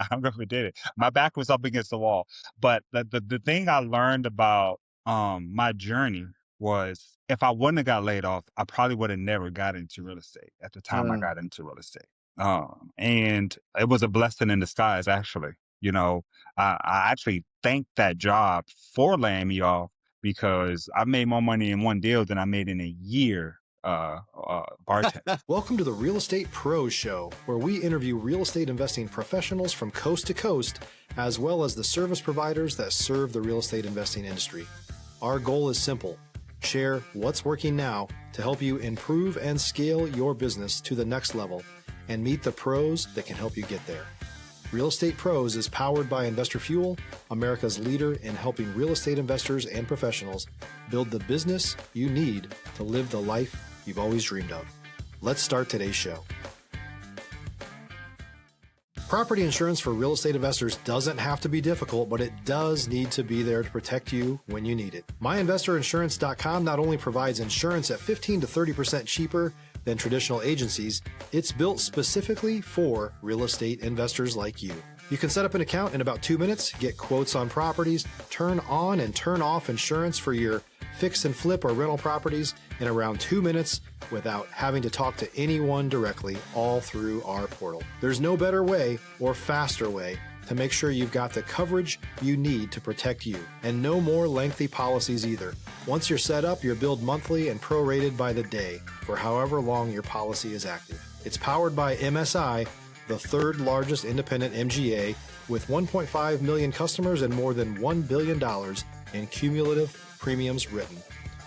I really did it. My back was up against the wall. But the thing I learned about my journey was if I wouldn't have got laid off, I probably would have never got into real estate at the time I Uh, got into real estate. And it was a blessing in disguise, actually. You know, I actually thanked that job for laying me off because I made more money in one deal than I made in a year bartending. Welcome to the Real Estate Pros Show, where we interview real estate investing professionals from coast to coast, as well as the service providers that serve the real estate investing industry. Our goal is simple: share what's working now to help you improve and scale your business to the next level and meet the pros that can help you get there. Real Estate Pros is powered by Investor Fuel, America's leader in helping real estate investors and professionals build the business you need to live the life you've always dreamed of. Let's start today's show. Property insurance for real estate investors doesn't have to be difficult, but it does need to be there to protect you when you need it. MyInvestorInsurance.com not only provides insurance at 15 to 30% cheaper than traditional agencies, it's built specifically for real estate investors like you. You can set up an account in about 2 minutes, get quotes on properties, turn on and turn off insurance for your fix and flip or rental properties in around 2 minutes without having to talk to anyone directly, all through our portal. There's no better way or faster way to make sure you've got the coverage you need to protect you, and no more lengthy policies either. Once you're set up, you're billed monthly and prorated by the day for however long your policy is active. It's powered by MSI, the third largest independent MGA, with 1.5 million customers and more than $1 billion in cumulative premiums written.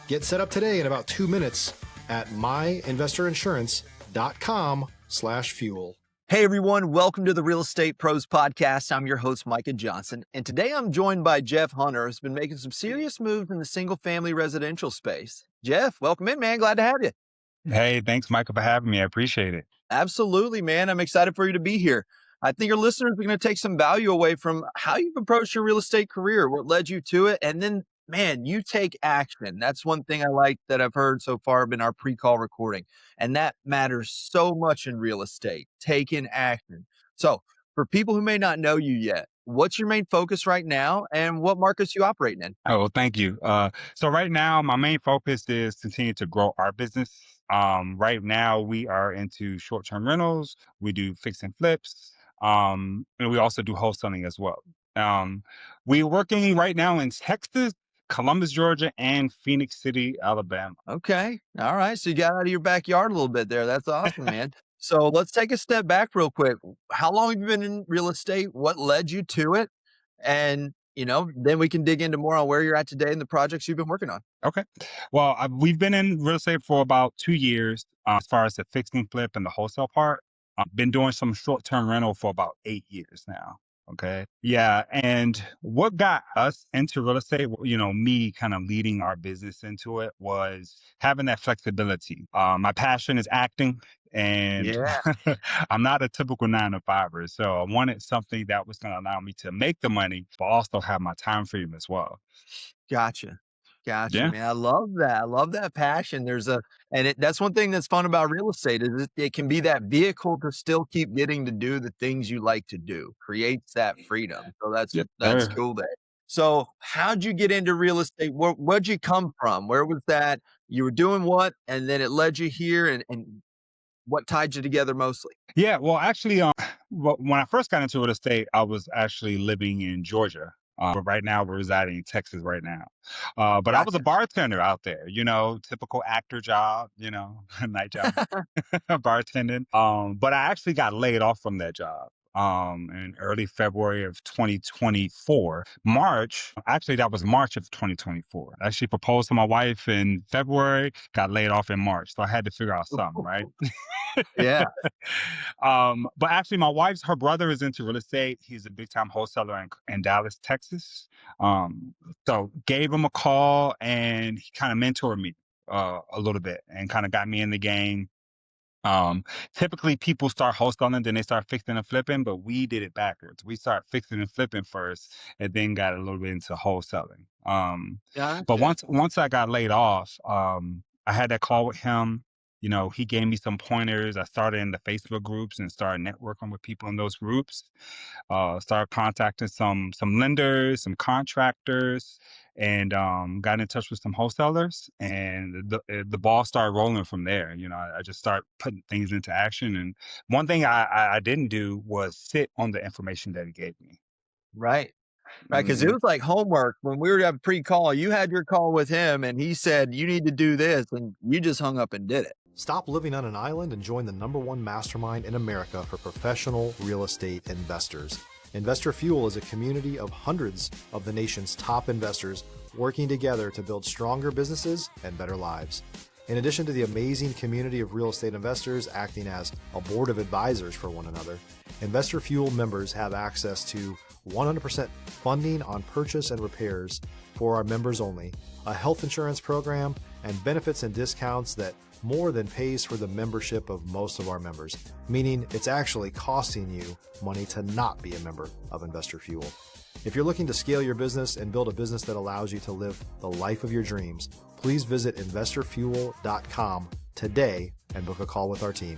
Get set up today in about 2 minutes at myinvestorinsurance.com/fuel. Hey everyone, welcome to the Real Estate Pros Podcast. I'm your host, Micah Johnson, and today I'm joined by Jeff Hunter, who's been making some serious moves in the single-family residential space. Jeff, welcome in, man. Glad to have you. Hey, thanks, Michael, for having me. I appreciate it. Absolutely, man. I'm excited for you to be here. I think your listeners are going to take some value away from how you've approached your real estate career, what led you to it, and then, man, you take action. That's one thing I like that I've heard so far in our pre-call recording, and that matters so much in real estate, taking action. So for people who may not know you yet, what's your main focus right now, and what markets you operating in? Oh, well, thank you. So right now, my main focus is continue to grow our business. Right now, we are into short-term rentals. We do fix and flips, and we also do wholesaling as well. We're working right now in Texas, Columbus, Georgia, and Phoenix City, Alabama. Okay. All right. So you got out of your backyard a little bit there. That's awesome, man. So let's take a step back real quick. How long have you been in real estate? What led you to it? And, then we can dig into more on where you're at today and the projects you've been working on. Okay. Well, we've been in real estate for about 2 years, as far as the fix and flip and the wholesale part. I've been doing some short-term rental for about 8 years now. Okay. Yeah. And what got us into real estate, me kind of leading our business into it, was having that flexibility. My passion is acting, and Yeah. I'm not a typical 9 to 5er. So I wanted something that was going to allow me to make the money, but also have my time freedom as well. Gotcha. Gotcha, Yeah. man. I love that. I love that passion. That's one thing that's fun about real estate is it can be that vehicle to still keep getting to do the things you like to do, creates that freedom. So Yes, that's sir. cool there. So how'd you get into real estate? Where'd you come from? Where was that? You were doing what? And then it led you here and what tied you together mostly? Yeah, well, actually, when I first got into real estate, I was actually living in Georgia. But right now, we're residing in Texas right now. But I was a Gotcha. bartender out there, typical actor job, night job, bartending. But I actually got laid off from that job. In early February of 2024, actually, that was March of 2024. I actually proposed to my wife in February, got laid off in March. So I had to figure out something, right? Yeah. But actually, her brother is into real estate. He's a big time wholesaler in Dallas, Texas. So gave him a call, and he kind of mentored me a little bit and kind of got me in the game. Typically people start wholesaling, then they start fixing and flipping, but we did it backwards. We started fixing and flipping first, and then got a little bit into wholesaling. But Gotcha. once I got laid off, I had that call with him. he gave me some pointers. I started in the Facebook groups and started networking with people in those groups. Started contacting some lenders, some contractors, and got in touch with some wholesalers. And the ball started rolling from there. I just started putting things into action. And one thing I didn't do was sit on the information that he gave me. Right. Right, because it Mhm. was like homework. When we were at pre-call, you had your call with him and he said, "You need to do this," and you just hung up and did it. Stop living on an island and join the #1 mastermind in America for professional real estate investors. Investor Fuel is a community of hundreds of the nation's top investors working together to build stronger businesses and better lives. In addition to the amazing community of real estate investors acting as a board of advisors for one another, Investor Fuel members have access to 100% funding on purchase and repairs for our members only, a health insurance program, and benefits and discounts that more than pays for the membership of most of our members, meaning it's actually costing you money to not be a member of Investor Fuel. If you're looking to scale your business and build a business that allows you to live the life of your dreams, please visit investorfuel.com today and book a call with our team.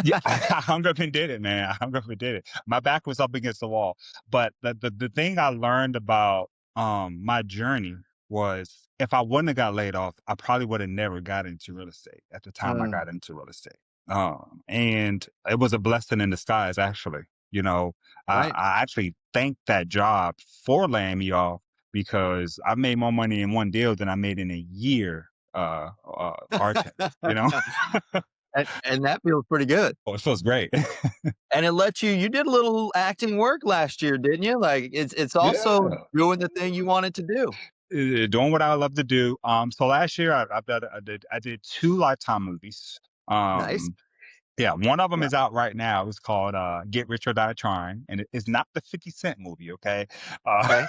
Yeah, I hung up and did it, man. I hung up and did it. My back was up against the wall. But the thing I learned about my journey was if I wouldn't have got laid off, I probably would have never got into real estate at the time I Mm, got into real estate. And it was a blessing in disguise, actually. right. I actually thank that job for laying me off because I made more money in one deal than I made in a year bartending. And that feels pretty good. Oh, it feels great. And it let you did a little acting work last year, didn't you? Like, it's also Yeah. doing the thing you wanted to do. Doing what I love to do. So last year I did two Lifetime movies. Nice. Um, yeah, one of them Yeah, is out right now. It's called Get Rich or Die Trying, and it's not the 50 Cent movie, okay? Uh, okay.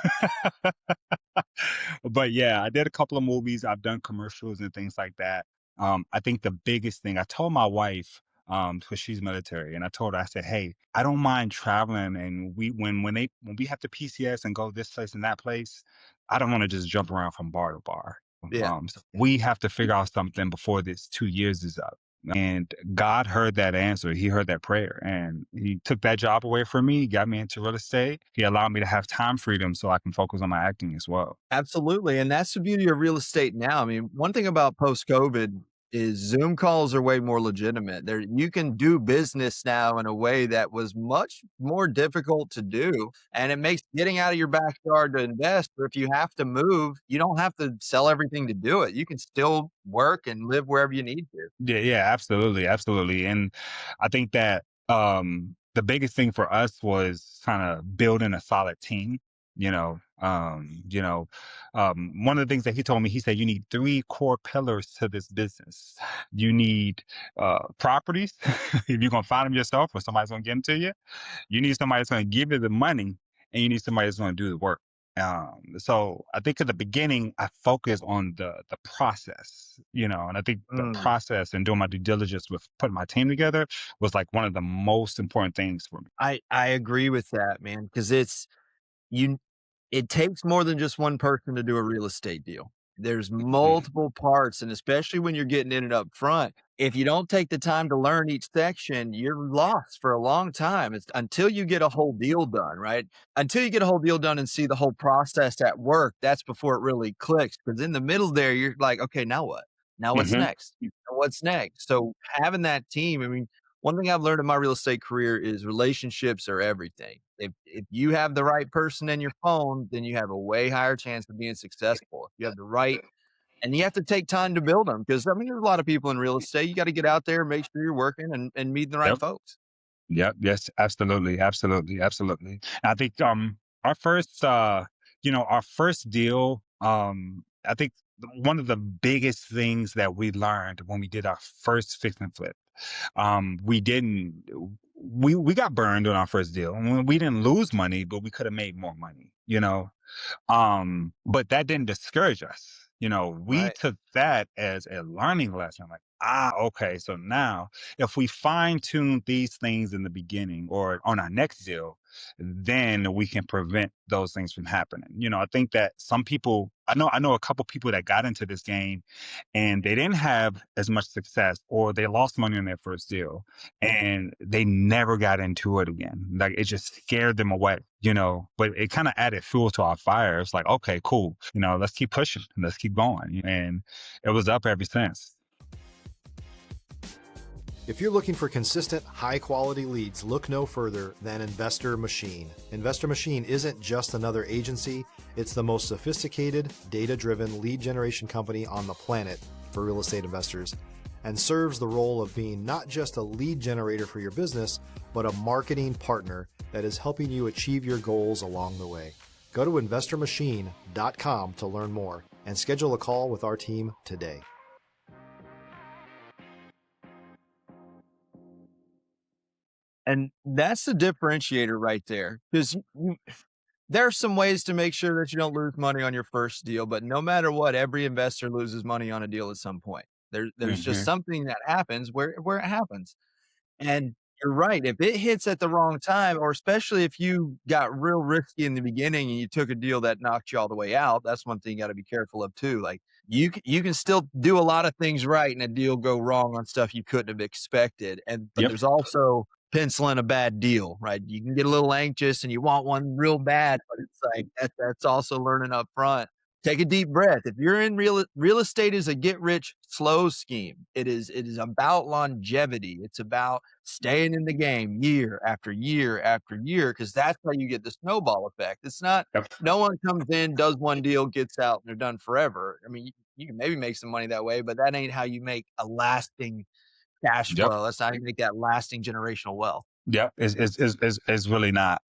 but yeah, I did a couple of movies. I've done commercials and things like that. I think the biggest thing I told my wife, because she's military, and I told her, I said, "Hey, I don't mind traveling, and when we have to PCS and go this place and that place, I don't want to just jump around from bar to bar. Yeah. So we have to figure out something before this 2 years is up." And God heard that answer. He heard that prayer, and He took that job away from me. Got me into real estate. He allowed me to have time freedom so I can focus on my acting as well. Absolutely, and that's the beauty of real estate now. I mean, one thing about post-COVID is Zoom calls are way more legitimate. There you can do business now in a way that was much more difficult to do, and it makes getting out of your backyard to invest, or if you have to move, you don't have to sell everything to do it. You can still work and live wherever you need to. Yeah, yeah, absolutely, absolutely. And I think that the biggest thing for us was kind of building a solid team. You know, one of the things that he told me, he said, you need three core pillars to this business. You need properties, if you're gonna find them yourself, or somebody's gonna give them to you. You need somebody that's going to give you the money, and you need somebody that's going to do the work. So I think at the beginning, I focused on the process, and I think the Mm. process and doing my due diligence with putting my team together was like one of the most important things for me. I agree with that, man, because you it takes more than just one person to do a real estate deal. There's Mhm. multiple parts, and especially when you're getting in it up front, if you don't take the time to learn each section, you're lost for a long time. It's until you get a whole deal done, right? Until you get a whole deal done and see the whole process at work, that's before it really clicks. Because in the middle there, you're like, okay, now what? Now what's Mhm. next? What's next? So having that team, I mean, one thing I've learned in my real estate career is relationships are everything. If you have the right person in your phone, then you have a way higher chance of being successful. If you have the right and you have to take time to build them because I mean there's a lot of people in real estate. You got to get out there, make sure you're working and meeting the right Yep. folks. Yep. Yes. Absolutely. Absolutely. Absolutely. I think our first our first deal, I think one of the biggest things that we learned when we did our first fix and flip, we didn't we got burned on our first deal. We didn't lose money, but we could have made more money. But that didn't discourage us. We Right. took that as a learning lesson. Like, okay, so now if we fine tune these things in the beginning or on our next deal, then we can prevent those things from happening. I think that some people, I know a couple people that got into this game and they didn't have as much success, or they lost money on their first deal and they never got into it again. Like, it just scared them away, but it kind of added fuel to our fire. It's like, okay, cool. Let's keep pushing. Let's keep going. And it was up ever since. If you're looking for consistent, high-quality leads, look no further than Investor Machine. Investor Machine isn't just another agency. It's the most sophisticated, data-driven lead generation company on the planet for real estate investors, and serves the role of being not just a lead generator for your business, but a marketing partner that is helping you achieve your goals along the way. Go to investormachine.com to learn more and schedule a call with our team today. And that's the differentiator right there, because there are some ways to make sure that you don't lose money on your first deal, but no matter what, every investor loses money on a deal at some point. There's just something that happens where it happens. And you're right. If it hits at the wrong time, or especially if you got real risky in the beginning and you took a deal that knocked you all the way out, that's one thing you got to be careful of too. Like, you can still do a lot of things right and a deal go wrong on stuff you couldn't have expected. But Yep. there's also penciling a bad deal, right? You can get a little anxious and you want one real bad, but it's like that's also learning up front. Take a deep breath. If you're in real estate, is a get rich slow scheme. It is about longevity. It's about staying in the game year after year after year, because that's how you get the snowball effect. It's not, Yep. no one comes in, does one deal, gets out, and they're done forever. I mean, you can maybe make some money that way, but that ain't how you make a lasting cash Yep. flow. That's how you make that lasting generational wealth. Yep. It's really not,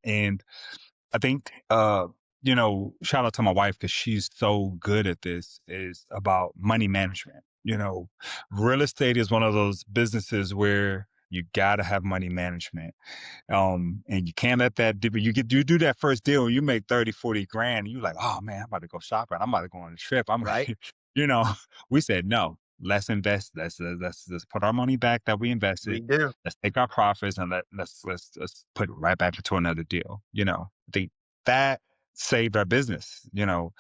and I think, shout out to my wife because she's so good at this, is about money management. Real estate is one of those businesses where you got to have money management. And you can't let that dip. You do that first deal and you make 30, 40 grand. And you're like, oh man, I'm about to go shopping. I'm about to go on a trip. Right. We said, no, let's invest. Let's put our money back that we We invested. do. Let's take our profits and let's put it right back into another deal. That saved our business, Does.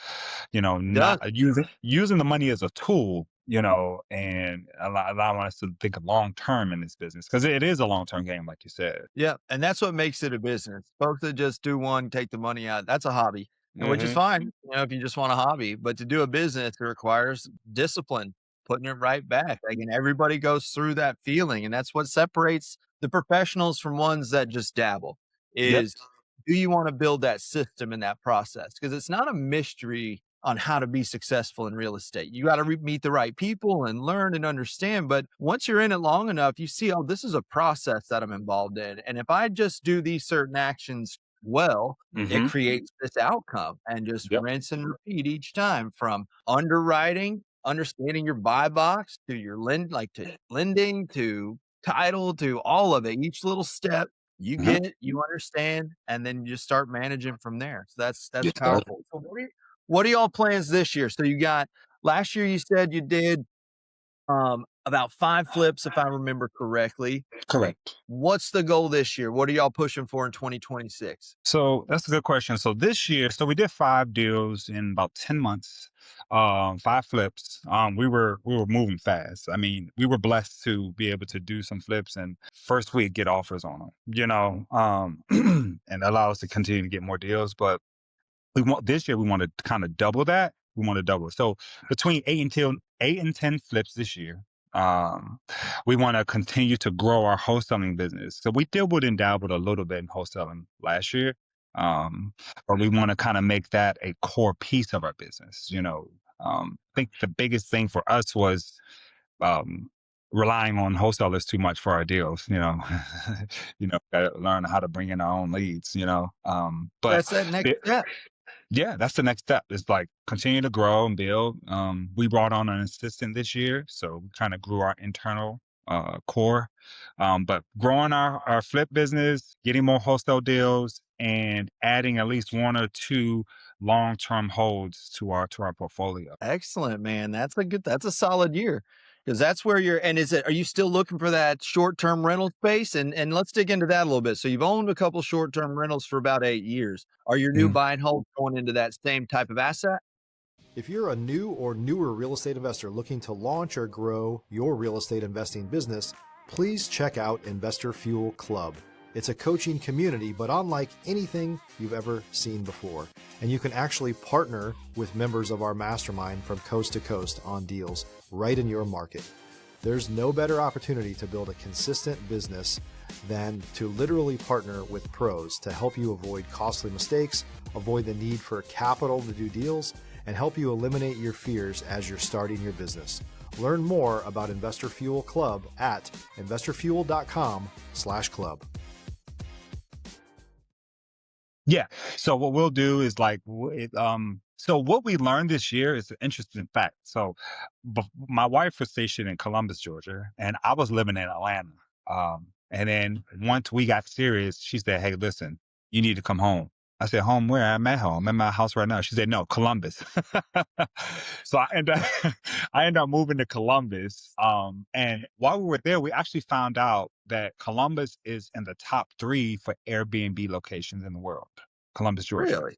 not using the money as a tool, and allowing us to think long term in this business, because it is a long term game, like you said. Yeah, and that's what makes it a business. Folks that just do one, take the money out, that's a hobby, and which is Mm-hmm. fine, if you just want a hobby. But to do a business, it requires discipline, putting it right back. Like, and everybody goes through that feeling, and that's what separates the professionals from ones that just dabble. Yep. Is, do you want to build that system in that process? Because it's not a mystery on how to be successful in real estate. You got to meet the right people and learn and understand. But once you're in it long enough, you see, oh, this is a process that I'm involved in. And if I just do these certain actions well, it Mm-hmm. creates this outcome, and just Yep. rinse and repeat each time, from underwriting, understanding your buy box, to your to lending, to title, to all of it. Each little step you Mm-hmm. get, you understand, and then you just start managing from there. So that's Yes, sir. powerful. So what are y'all plans this year? So you got, last year you said you did about 5 flips, if I remember correctly. Correct. What's the goal this year? What are y'all pushing for in 2026? So that's a good question. So this year, we did 5 deals in about 10 months, 5 flips. We were moving fast. I mean, we were blessed to be able to do some flips and first week get offers on them, and allow us to continue to get more deals. But this year we want to kind of double that. We want to double it. So between 8 and 10 flips this year. We want to continue to grow our wholesaling business. So we dabbled and dabbled a little bit in wholesaling last year. But we want to kind of make that a core piece of our business. I think the biggest thing for us was relying on wholesalers too much for our deals. Gotta learn how to bring in our own leads. But That's that next step. yeah, that's the next step. Is like continue to grow and build. We brought on an assistant this year, so we kind of grew our internal core. But growing our flip business, getting more wholesale deals, and adding at least 1 or 2 long-term holds to our portfolio. Excellent, man. That's a solid year. Because that's where you're, and are you still looking for that short-term rental space? And let's dig into that a little bit. So you've owned a couple short-term rentals for about 8 years. Are your new Mm. buy and hold going into that same type of asset? If you're a new or newer real estate investor looking to launch or grow your real estate investing business, please check out Investor Fuel Club. It's a coaching community, but unlike anything you've ever seen before. And you can actually partner with members of our mastermind from coast to coast on deals right in your market. There's no better opportunity to build a consistent business than to literally partner with pros to help you avoid costly mistakes, avoid the need for capital to do deals, and help you eliminate your fears as you're starting your business. Learn more about Investor Fuel Club at investorfuel.com/club. Yeah. So what we'll do is like, so what we learned this year is an interesting fact. So my wife was stationed in Columbus, Georgia, and I was living in Atlanta. And then once we got serious, she said, "Hey, listen, you need to come home." I said, "Home where?" "I'm at home. I'm in my house right now." She said, "No, Columbus." So I ended up moving to Columbus. And while we were there, we actually found out that Columbus is in the top 3 for Airbnb locations in the world. Columbus, Georgia. Really?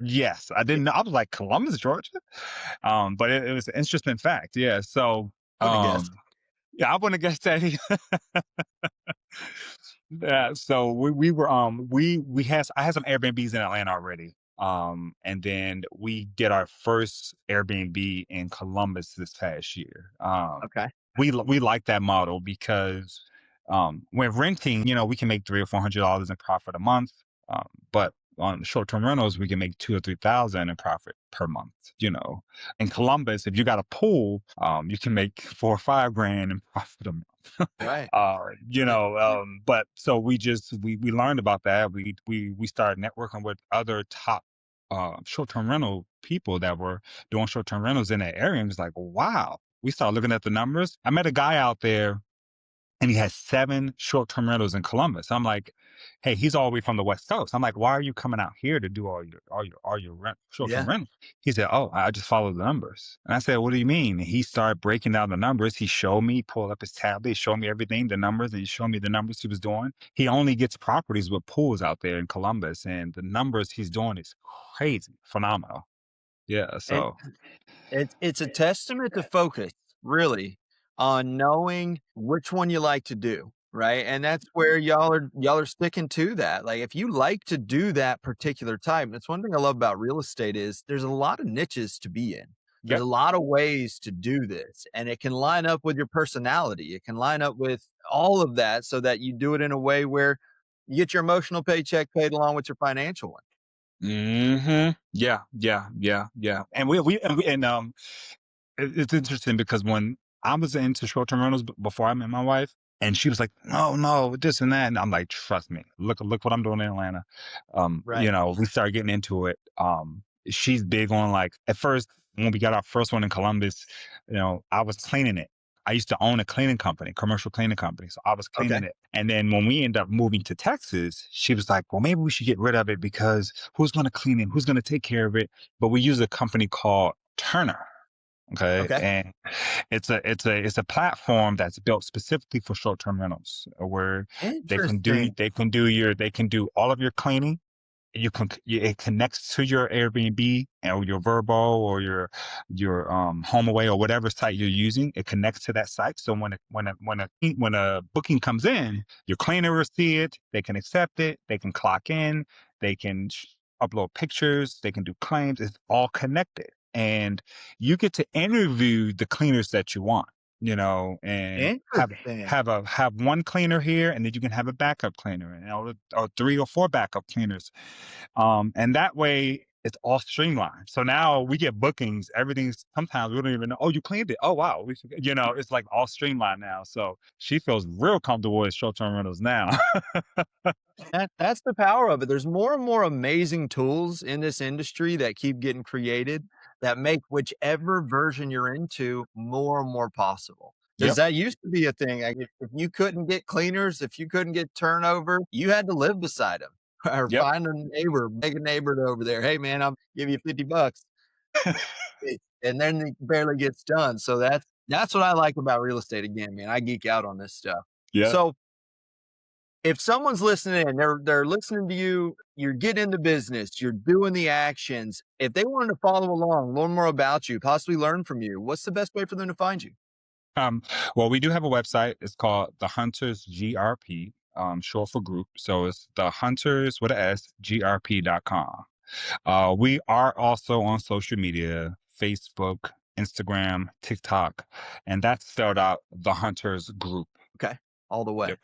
Yes, I didn't know. I was like, Columbus, Georgia? But it was an interesting fact. Yeah. So, Wouldn't have guessed. yeah, I wouldn't have guessed that either. Yeah, so we were we had I had some Airbnbs in Atlanta already. And then we did our first Airbnb in Columbus this past year. Okay. We like that model because when renting, we can make $300 or $400 in profit a month. But on short-term rentals, we can make 2 or 3,000 in profit per month. In Columbus, if you got a pool, you can make 4 or 5 grand in profit a month. Right. But so we learned about that. We started networking with other top short-term rental people that were doing short-term rentals in that area. And it was like, wow. We started looking at the numbers. I met a guy out there and he has 7 short-term rentals in Columbus. I'm like, hey, he's all the way from the West Coast. I'm like, why are you coming out here to do all your short-term Yeah. rentals? He said, oh, I just follow the numbers. And I said, what do you mean? And he started breaking down the numbers. He showed me, pulled up his tablet, he showed me everything, the numbers, and he showed me the numbers he was doing. He only gets properties with pools out there in Columbus, and the numbers he's doing is crazy, phenomenal. Yeah, And so it's a testament to focus, really, on knowing which one you like to do, right? And that's where y'all are sticking to that. Like if you like to do that particular type, that's one thing I love about real estate is there's a lot of niches to be in. There's yep. a lot of ways to do this, and it can line up with your personality. It can line up with all of that so that you do it in a way where you get your emotional paycheck paid along with your financial one. Yeah, yeah, yeah, yeah. And it's interesting because when I was into short-term rentals before I met my wife, and she was like, "No, no, this and that," and I'm like, "Trust me, look what I'm doing in Atlanta." Right. We started getting into it. She's big on like at first when we got our first one in Columbus, I was cleaning it. I used to own a cleaning company, commercial cleaning company, so I was Okay. cleaning it. And then when we ended up moving to Texas, she was like, "Well, maybe we should get rid of it because who's going to clean it? Who's going to take care of it?" But we use a company called Turner. Okay. Okay. And it's a platform that's built specifically for short-term rentals where Interesting. they can do all of your cleaning. It connects to your Airbnb or your Vrbo or your HomeAway or whatever site you're using. It connects to that site. So when a booking comes in, your cleaner will see it. They can accept it. They can clock in. They can upload pictures. They can do claims. It's all connected, and you get to interview the cleaners that you want. And have Interesting. have one cleaner here, and then you can have a backup cleaner, or 3 or 4 backup cleaners. And that way it's all streamlined. So now we get bookings, everything's sometimes we don't even know, oh, you cleaned it. Oh, wow. It's like all streamlined now. So she feels real comfortable with short-term rentals now. That's the power of it. There's more and more amazing tools in this industry that keep getting created that make whichever version you're into more and more possible. Because Yep. that used to be a thing. Like if you couldn't get cleaners, if you couldn't get turnover, you had to live beside them or Yep. find a neighbor, make a neighbor over there. Hey man, I'll give you $50. And then it barely gets done. So That's what I like about real estate. Again, man, I geek out on this stuff. Yeah. So if someone's listening and they're listening to you, you're getting into business, you're doing the actions. If they wanted to follow along, learn more about you, possibly learn from you, what's the best way for them to find you? Well, we do have a website. It's called The Hunters GRP, short for group. So it's The Hunters with a S, GRP.com. We are also on social media, Facebook, Instagram, TikTok, and that's spelled out The Hunters Group. Okay. All the way. Yep.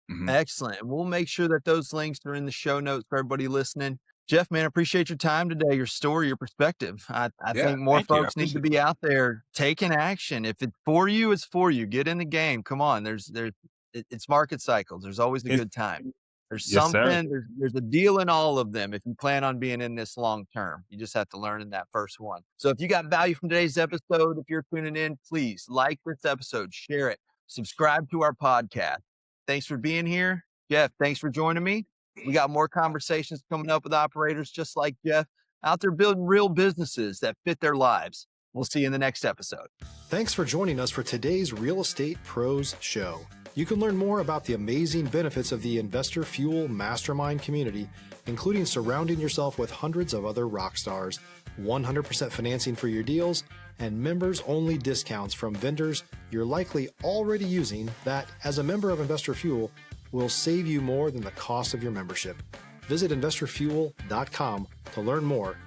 Mhm. Excellent. And we'll make sure that those links are in the show notes for everybody listening. Jeff, man, I appreciate your time today, your story, your perspective. I Yeah, think more thank you. I folks need to appreciate be out there taking action. If it's for you, it's for you. Get in the game. Come on. It's market cycles. There's always a it. good time. There's Yes, sir. something, there's a deal in all of them if you plan on being in this long term. You just have to learn in that first one. So if you got value from today's episode, if you're tuning in, please like this episode, share it, subscribe to our podcast. Thanks for being here. Jeff, thanks for joining me. We got more conversations coming up with operators just like Jeff out there building real businesses that fit their lives. We'll see you in the next episode. Thanks for joining us for today's Real Estate Pros Show. You can learn more about the amazing benefits of the Investor Fuel Mastermind community, including surrounding yourself with hundreds of other rock stars, 100% financing for your deals, and members-only discounts from vendors you're likely already using that, as a member of Investor Fuel, will save you more than the cost of your membership. Visit investorfuel.com to learn more.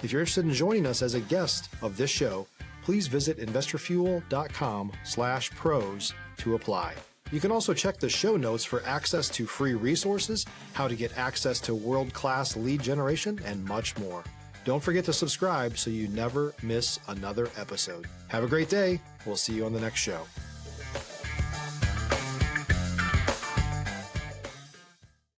If you're interested in joining us as a guest of this show, please visit investorfuel.com/pros to apply. You can also check the show notes for access to free resources, how to get access to world-class lead generation, and much more. Don't forget to subscribe so you never miss another episode. Have a great day. We'll see you on the next show.